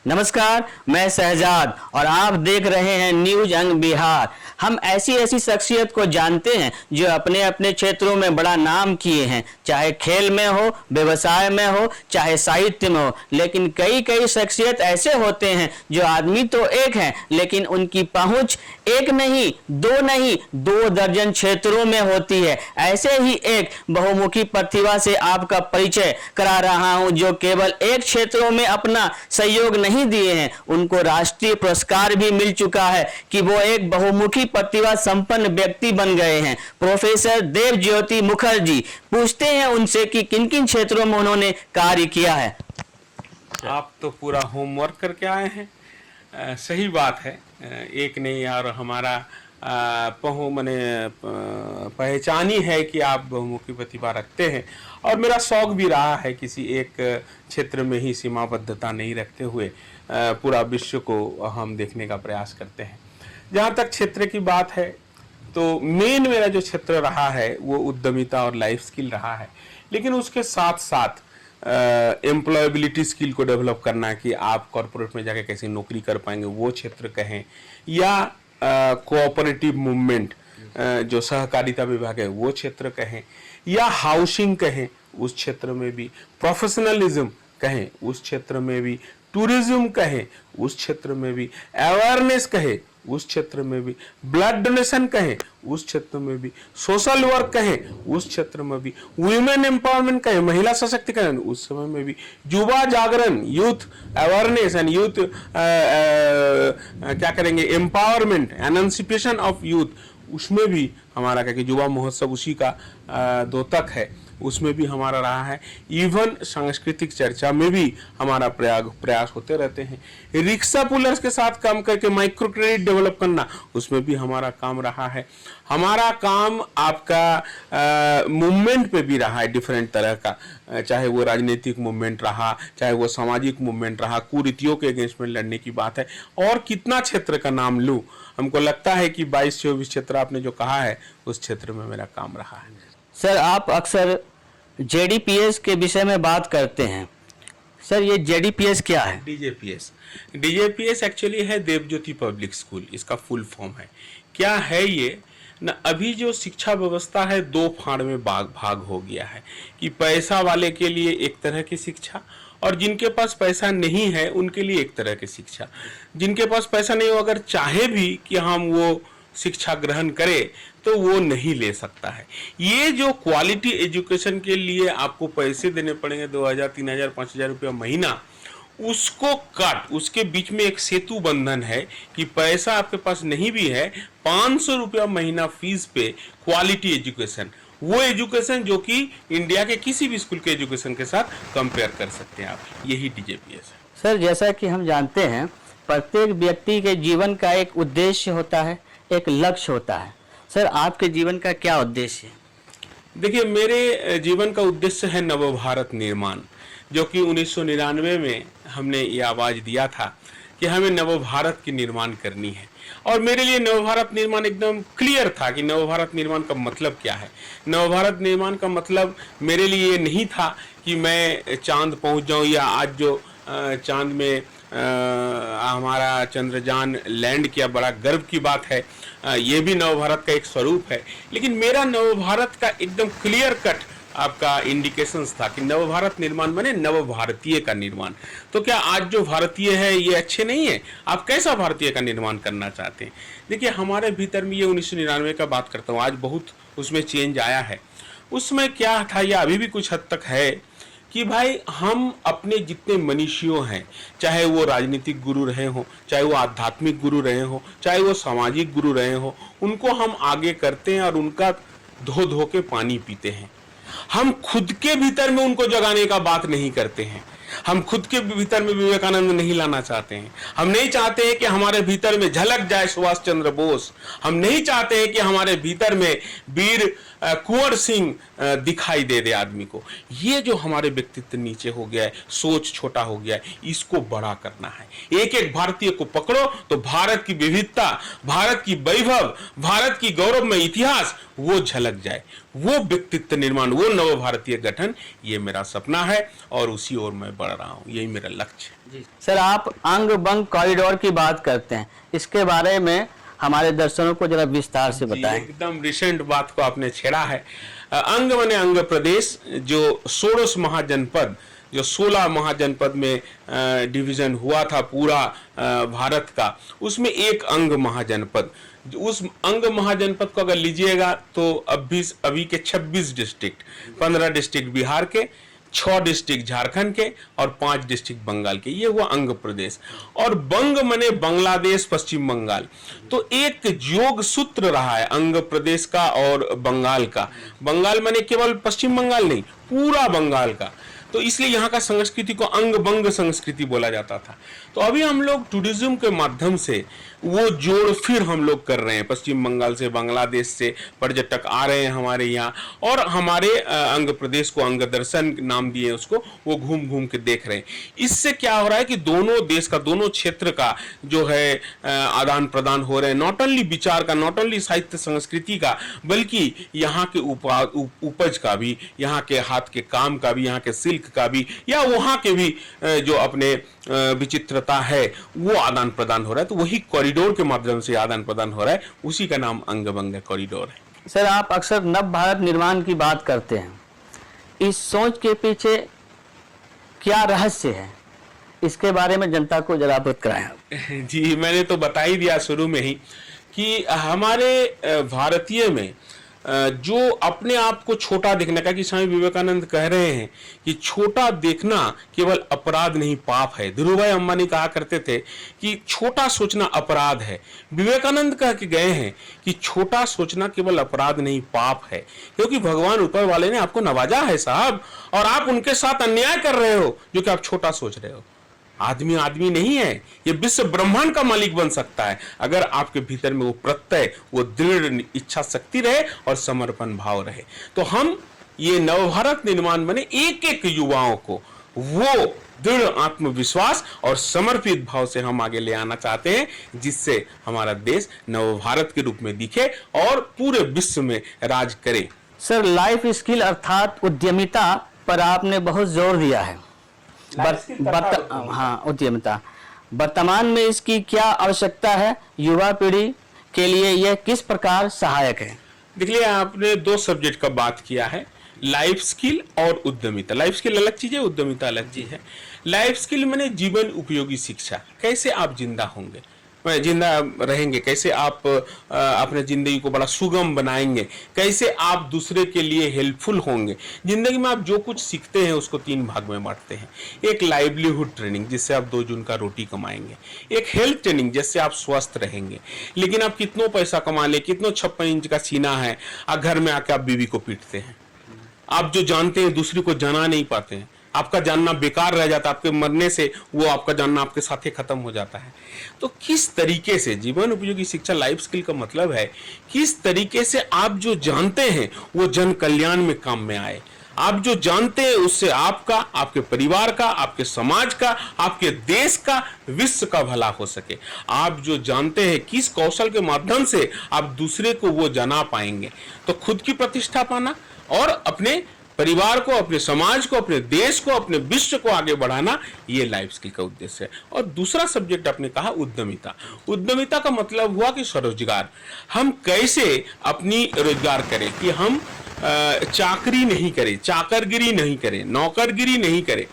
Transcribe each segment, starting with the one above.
नमस्कार, मैं शहजाद और आप देख रहे हैं न्यूज अंग बिहार। हम ऐसी ऐसी शख्सियत को जानते हैं जो अपने अपने क्षेत्रों में बड़ा नाम किए हैं, चाहे खेल में हो, व्यवसाय में हो, चाहे साहित्य में हो। लेकिन कई कई शख्सियत ऐसे होते हैं जो आदमी तो एक हैं, लेकिन उनकी पहुंच एक नहीं, दो दर्जन क्षेत्रों में होती है। ऐसे ही एक बहुमुखी प्रतिभा से आपका परिचय करा रहा हूं, जो केवल एक क्षेत्रों में अपना सहयोग नहीं दिए हैं, उनको राष्ट्रीय पुरस्कार भी मिल चुका है कि वो एक बहुमुखी प्रतिभा संपन्न व्यक्ति बन गए हैं। प्रोफेसर देवज्योति मुखर्जी। पूछते हैं उनसे कि किन किन क्षेत्रों में उन्होंने कार्य किया है। आप तो पूरा होमवर्क करके आए हैं। सही बात है, एक नहीं और हमारा पहचान ही है कि आप बहुमुखी प्रतिभा रखते हैं। और मेरा शौक भी रहा है किसी एक क्षेत्र में ही सीमाबद्धता नहीं रखते हुए पूरा विश्व को हम देखने का प्रयास करते हैं। जहाँ तक क्षेत्र की बात है तो मेन मेरा जो क्षेत्र रहा है वो उद्यमिता और लाइफ स्किल रहा है, लेकिन उसके साथ साथ एम्प्लॉयबिलिटी स्किल को डेवलप करना कि आप कॉर्पोरेट में जाके कैसे नौकरी कर पाएंगे, वो क्षेत्र कहें, या कोऑपरेटिव मूवमेंट जो सहकारिता विभाग है वो क्षेत्र कहें, या हाउसिंग कहें उस क्षेत्र में भी, प्रोफेशनलिज्म कहें उस क्षेत्र में भी, टूरिज्म कहें उस क्षेत्र में भी, अवेयरनेस कहें उस क्षेत्र में भी, ब्लड डोनेशन कहें उस क्षेत्र में भी, सोशल वर्क कहें उस क्षेत्र में भी, वुमेन एम्पावरमेंट कहें, महिला सशक्तिकरण उस समय में भी, युवा जागरण, यूथ अवेयरनेस एंड यूथ क्या करेंगे, एम्पावरमेंट, एमेंसिपेशन ऑफ यूथ, उसमें भी हमारा क्या कि युवा महोत्सव उसी का द्योतक है, उसमें भी हमारा रहा है। इवन सांस्कृतिक चर्चा में भी हमारा प्रयास होते रहते हैं। रिक्शा पुलर्स के साथ काम करके माइक्रो क्रेडिट डेवलप करना, उसमें भी हमारा काम रहा है। हमारा काम आपका मूवमेंट पे भी रहा है, डिफरेंट तरह का, चाहे वो राजनीतिक मूवमेंट रहा, चाहे वो सामाजिक मूवमेंट रहा, कुरीतियों के अगेंस्ट में लड़ने की बात है। और कितना क्षेत्र का नाम लूँ, हमको लगता है कि 22-24 क्षेत्र आपने जो कहा है उस क्षेत्र में मेरा काम रहा है। सर, आप अक्सर जेडीपीएस के विषय में बात करते हैं। सर, ये जेडीपीएस क्या है? डीजेपीएस एक्चुअली है देवज्योति पब्लिक स्कूल, इसका फुल फॉर्म है। क्या है ये ना, अभी जो शिक्षा व्यवस्था है दो फाड़ में भाग हो गया है कि पैसा वाले के लिए एक तरह की शिक्षा और जिनके पास पैसा नहीं है उनके लिए एक तरह की शिक्षा। जिनके पास पैसा नहीं हो, अगर चाहे भी कि हम वो शिक्षा ग्रहण करे तो वो नहीं ले सकता है। ये जो क्वालिटी एजुकेशन के लिए आपको पैसे देने पड़ेंगे 2000, 3000, 5000 रुपया महीना, उसको काट, उसके बीच में एक सेतु बंधन है कि पैसा आपके पास नहीं भी है, 500 रुपया महीना फीस पे क्वालिटी एजुकेशन, वो एजुकेशन जो कि इंडिया के किसी भी स्कूल के एजुकेशन के साथ कंपेयर कर सकते हैं आप। यही डीजेपीएस है। सर, जैसा कि हम जानते हैं, प्रत्येक व्यक्ति के जीवन का एक उद्देश्य होता है, एक लक्ष्य होता है। सर, आपके जीवन का क्या उद्देश्य है? देखिए, मेरे जीवन का उद्देश्य है नवभारत निर्माण, जो कि 1999 में हमने ये आवाज दिया था कि हमें नवभारत की निर्माण करनी है। और मेरे लिए नवभारत निर्माण एकदम क्लियर था कि नवभारत निर्माण का मतलब क्या है। नवभारत निर्माण का मतलब मेरे लिए ये नहीं था कि मैं चांद पहुंच जाऊं, या आज जो चांद में हमारा चंद्रयान लैंड किया, बड़ा गर्व की बात है, ये भी नवभारत का एक स्वरूप है। लेकिन मेरा नवभारत का एकदम क्लियर कट आपका इंडिकेशंस था कि नवभारत निर्माण माने नव भारतीय का निर्माण। तो क्या आज जो भारतीय है ये अच्छे नहीं है? आप कैसा भारतीय का निर्माण करना चाहते हैं? देखिए, हमारे भीतर में ये 1999 का बात करता हूँ, आज बहुत उसमें चेंज आया है। उसमें क्या था, या अभी भी कुछ हद तक है, कि भाई हम अपने जितने मनीषियों हैं, चाहे वो राजनीतिक गुरु रहे हों, चाहे वो आध्यात्मिक गुरु रहे हों, चाहे वो सामाजिक गुरु रहे हों, उनको हम आगे करते हैं और उनका धो धो के पानी पीते हैं। हम खुद के भीतर में उनको जगाने का बात नहीं करते हैं। हम खुद के भीतर में विवेकानंद नहीं लाना चाहते हैं। हम नहीं चाहते हैं कि हमारे भीतर में झलक जाए सुभाष चंद्र बोस। हम नहीं चाहते हैं कि हमारे भीतर में वीर कुंवर सिंह दिखाई दे दे आदमी को। ये जो हमारे व्यक्तित्व नीचे हो गया है, सोच छोटा हो गया है, इसको बड़ा करना है। एक एक भारतीय को पकड़ो तो भारत की विविधता, भारत की वैभव, भारत की गौरवमय इतिहास वो झलक जाए। वो व्यक्तित्व निर्माण, वो नव भारतीय गठन, ये मेरा सपना है और उसी ओर मैं बढ़ रहा हूँ। यही मेरा लक्ष्य है। सर, आप अंग बंग कॉरिडोर की बात करते हैं, इसके बारे में हमारे दर्शकों को जरा विस्तार से बताएं। एकदम रिसेंट बात को आपने छेड़ा है। अंग माने अंग प्रदेश, जो 16 महाजनपद, जो 16 महाजनपद में डिवीजन हुआ था पूरा भारत का, उसमें एक अंग महाजनपद। उस अंग महाजनपद को अगर लीजिएगा तो अभी के 26 डिस्ट्रिक्ट, 15 डिस्ट्रिक्ट बिहार के, 6 डिस्ट्रिक्ट झारखंड के और 5 डिस्ट्रिक्ट बंगाल के, ये हुआ अंग प्रदेश। और बंग मने बांग्लादेश, पश्चिम बंगाल। तो एक योग सूत्र रहा है अंग प्रदेश का और बंगाल का। बंगाल मने केवल पश्चिम बंगाल नहीं, पूरा बंगाल का। तो इसलिए यहाँ का संस्कृति को अंग बंग संस्कृति बोला जाता था। तो अभी हम लोग टूरिज्म के माध्यम से वो जोड़ फिर हम लोग कर रहे हैं। पश्चिम बंगाल से, बांग्लादेश से पर्यटक आ रहे हैं हमारे यहाँ, और हमारे अंग प्रदेश को अंग दर्शन नाम दिए उसको, वो घूम घूम के देख रहे हैं। इससे क्या हो रहा है कि दोनों देश का, दोनों क्षेत्र का जो है आदान प्रदान हो रहे हैं, नॉट ओनली विचार का, नॉट ओनली साहित्य संस्कृति का, बल्कि यहाँ के उपज का भी, यहाँ के हाथ के काम का भी, यहाँ के सिल्क का भी, या वहाँ के भी जो अपने विचित्रता है वो आदान प्रदान हो रहा है। तो वही कॉरिडोर के माध्यम से आदान प्रदान हो रहा है, उसी का नाम अंग बंग कॉरिडोर है। सर, आप अक्सर नव भारत निर्माण की बात करते हैं, इस सोच के पीछे क्या रहस्य है, इसके बारे में जनता को जरा अवगत कराएं। जी, मैंने तो बता ही दिया शुरू में ही कि हमारे भारतीय में जो अपने आप को छोटा देखने का, कि स्वामी विवेकानंद कह रहे हैं कि छोटा देखना केवल अपराध नहीं पाप है। धीरूभाई अंबानी कहा करते थे कि छोटा सोचना अपराध है। विवेकानंद कह के गए हैं कि छोटा सोचना केवल अपराध नहीं पाप है, क्योंकि भगवान ऊपर वाले ने आपको नवाजा है साहब, और आप उनके साथ अन्याय कर रहे हो जो कि आप छोटा सोच रहे हो। आदमी आदमी नहीं है, ये विश्व ब्रह्मांड का मालिक बन सकता है अगर आपके भीतर में वो प्रत्यय, वो दृढ़ इच्छा शक्ति रहे और समर्पण भाव रहे। तो हम ये नवभारत निर्माण बने एक एक युवाओं को वो दृढ़ आत्मविश्वास और समर्पित भाव से हम आगे ले आना चाहते हैं, जिससे हमारा देश नवभारत के रूप में दिखे और पूरे विश्व में राज करे। सर, लाइफ स्किल अर्थात उद्यमिता पर आपने बहुत जोर दिया है। हाँ, उद्यमिता वर्तमान में इसकी क्या आवश्यकता है, युवा पीढ़ी के लिए यह किस प्रकार सहायक है? देखिए, आपने 2 सब्जेक्ट का बात किया है, लाइफ स्किल और उद्यमिता। लाइफ स्किल अलग चीज है, उद्यमिता अलग चीज है। लाइफ स्किल माने जीवन उपयोगी शिक्षा, कैसे आप जिंदा होंगे, जिंदा रहेंगे, कैसे आप अपने जिंदगी को बड़ा सुगम बनाएंगे, कैसे आप दूसरे के लिए हेल्पफुल होंगे। जिंदगी में आप जो कुछ सीखते हैं उसको 3 भाग में बांटते हैं। एक लाइवलीहुड ट्रेनिंग, जिससे आप 2 जून का रोटी कमाएंगे। एक हेल्थ ट्रेनिंग, जिससे आप स्वस्थ रहेंगे। लेकिन आप कितनों पैसा कमा ले, कितनों 56 इंच का सीना है, घर में आके आप बीवी को पीटते हैं। आप जो जानते हैं दूसरे को जाना नहीं पाते हैं, आपका जानना बेकार रह जाता है, आपके मरने से वो आपका जानना आपके साथ ही खत्म हो जाता है। तो किस तरीके से जीवन उपयोगी शिक्षा, लाइफ स्किल का मतलब है किस तरीके से आप जो जानते हैं वो जन कल्याण में काम में आए। आप जो जानते हैं उससे आपका, आपके परिवार का, आपके समाज का, आपके देश का, विश्व का भला हो सके। आप जो जानते हैं किस कौशल के माध्यम से आप दूसरे को वो जाना पाएंगे, तो खुद की प्रतिष्ठा पाना और अपने परिवार को, अपने समाज को, अपने देश को, अपने विश्व को आगे बढ़ाना, ये लाइफ स्किल का उद्देश्य है। और दूसरा सब्जेक्ट आपने कहा उद्यमिता। उद्यमिता का मतलब हुआ कि स्वरोजगार। हम कैसे अपनी रोजगार करें, कि हम चाकरी नहीं करें, चाकरगिरी नहीं करें, नौकरगिरी नहीं करें।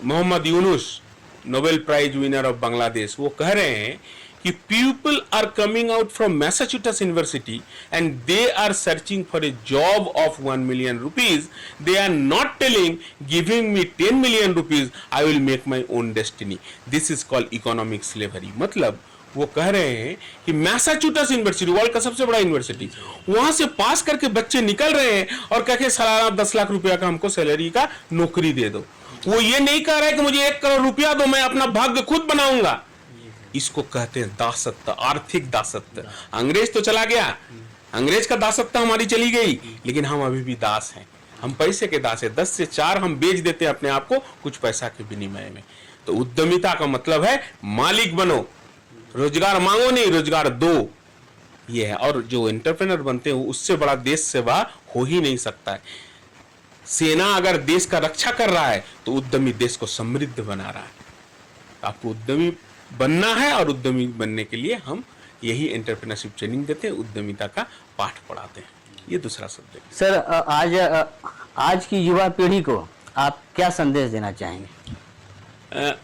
Mohammad Yunus, Nobel prize winner of Bangladesh, वो कह रहे हैं कि people are coming out from Massachusetts University and they are searching for a job of 1 million rupees. They are not telling, giving me 10 million rupees, I will make my own destiny. This is called economic slavery. मतलब वो कह रहे हैं कि Massachusetts university, world का सबसे बड़ा university, वहां से पास करके बच्चे निकल रहे हैं और कहते सालाना 10 लाख रुपया का हमको सैलरी का नौकरी दे दो। वो ये नहीं कह रहा है कि मुझे 1 करोड़ रुपया दो, मैं अपना भाग्य खुद बनाऊंगा। इसको कहते हैं दासत्व, आर्थिक दासत्व। अंग्रेज तो चला गया, अंग्रेज का दासत्व हमारी चली गई, लेकिन हम अभी भी दास हैं। हम पैसे के दास हैं। 10 से 4 हम बेच देते हैं अपने आप को कुछ पैसा के विनिमय में। तो उद्यमिता का मतलब है मालिक बनो, रोजगार मांगो नहीं, रोजगार दो। ये है। और जो एंटरप्रेन्योर बनते हैं उससे बड़ा देश सेवा हो ही नहीं सकता है। सेना अगर देश का रक्षा कर रहा है तो उद्यमी देश को समृद्ध बना रहा है। आपको उद्यमी बनना है और उद्यमी बनने के लिए हम यही एंटरप्रेन्योरशिप ट्रेनिंग देते हैं, उद्यमिता का पाठ पढ़ाते हैं। ये दूसरा शब्द है। सर, आज की युवा पीढ़ी को आप क्या संदेश देना चाहेंगे?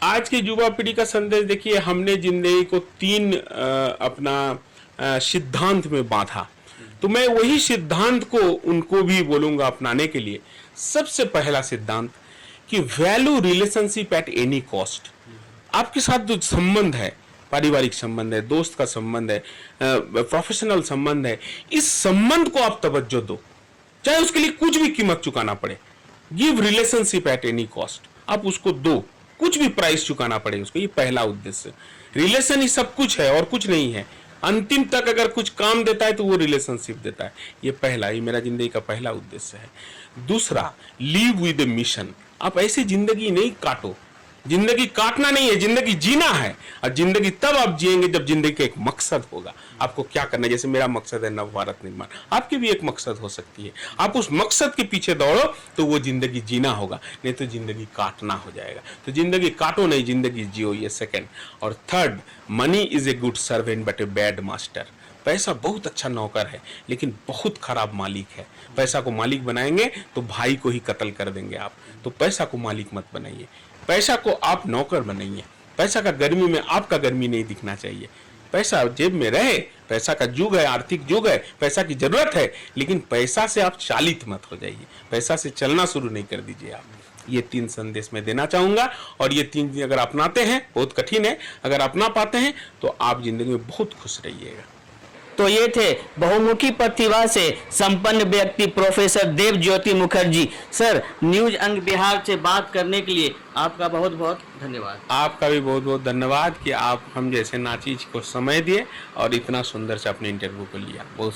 आज के युवा पीढ़ी का संदेश देखिए, हमने जिंदगी को 3 अपना सिद्धांत में बांधा, तो मैं वही सिद्धांत को उनको भी बोलूंगा अपनाने के लिए। सबसे पहला सिद्धांत कि value relationship at any cost. आपके साथ जो संबंध है, पारिवारिक संबंध है, दोस्त का संबंध है, प्रोफेशनल संबंध है, इस संबंध को आप तवज्जो दो, चाहे उसके लिए कुछ भी कीमत चुकाना पड़े। Give relationship at any cost. आप उसको दो, कुछ भी प्राइस चुकाना पड़े उसको। ये पहला उद्देश्य। रिलेशन ही सब कुछ है और कुछ नहीं है। अंतिम तक अगर कुछ काम देता है तो वो रिलेशनशिप देता है। ये पहला, ये मेरा जिंदगी का पहला उद्देश्य है। दूसरा, लिव विद ए मिशन। आप ऐसी जिंदगी नहीं काटो। जिंदगी काटना नहीं है, जिंदगी जीना है। और जिंदगी तब आप जिएंगे जब जिंदगी का एक मकसद होगा। आपको क्या करना है? जैसे मेरा मकसद है नव भारत निर्माण, आपकी भी एक मकसद हो सकती है। आप उस मकसद के पीछे दौड़ो तो वो जिंदगी जीना होगा, नहीं तो जिंदगी काटना हो जाएगा। तो जिंदगी काटो नहीं, जिंदगी जियो। ये सेकंड। और third, money is a good servant but a bad master. पैसा बहुत अच्छा नौकर है लेकिन बहुत खराब मालिक है। पैसा को मालिक बनाएंगे तो भाई को ही कत्ल कर देंगे आप। तो पैसा को मालिक मत बनाइए, पैसा को आप नौकर बनाइए। पैसा का गर्मी में आपका गर्मी नहीं दिखना चाहिए। पैसा जेब में रहे, पैसा का युग है, आर्थिक युग है, पैसा की जरूरत है, लेकिन पैसा से आप चालित मत हो जाइए। पैसा से चलना शुरू नहीं कर दीजिए आप। ये 3 संदेश मैं देना चाहूंगा। और ये 3 चीज अगर अपनाते हैं, बहुत कठिन है, अगर अपना पाते हैं तो आप जिंदगी में बहुत खुश रहिएगा। तो ये थे बहुमुखी प्रतिभा से संपन्न व्यक्ति प्रोफेसर देव ज्योति मुखर्जी। सर, न्यूज अंग बिहार से बात करने के लिए आपका बहुत बहुत धन्यवाद। आपका भी बहुत बहुत धन्यवाद कि आप हम जैसे नाचीज को समय दिए और इतना सुंदर से अपने इंटरव्यू को लिया। बहुत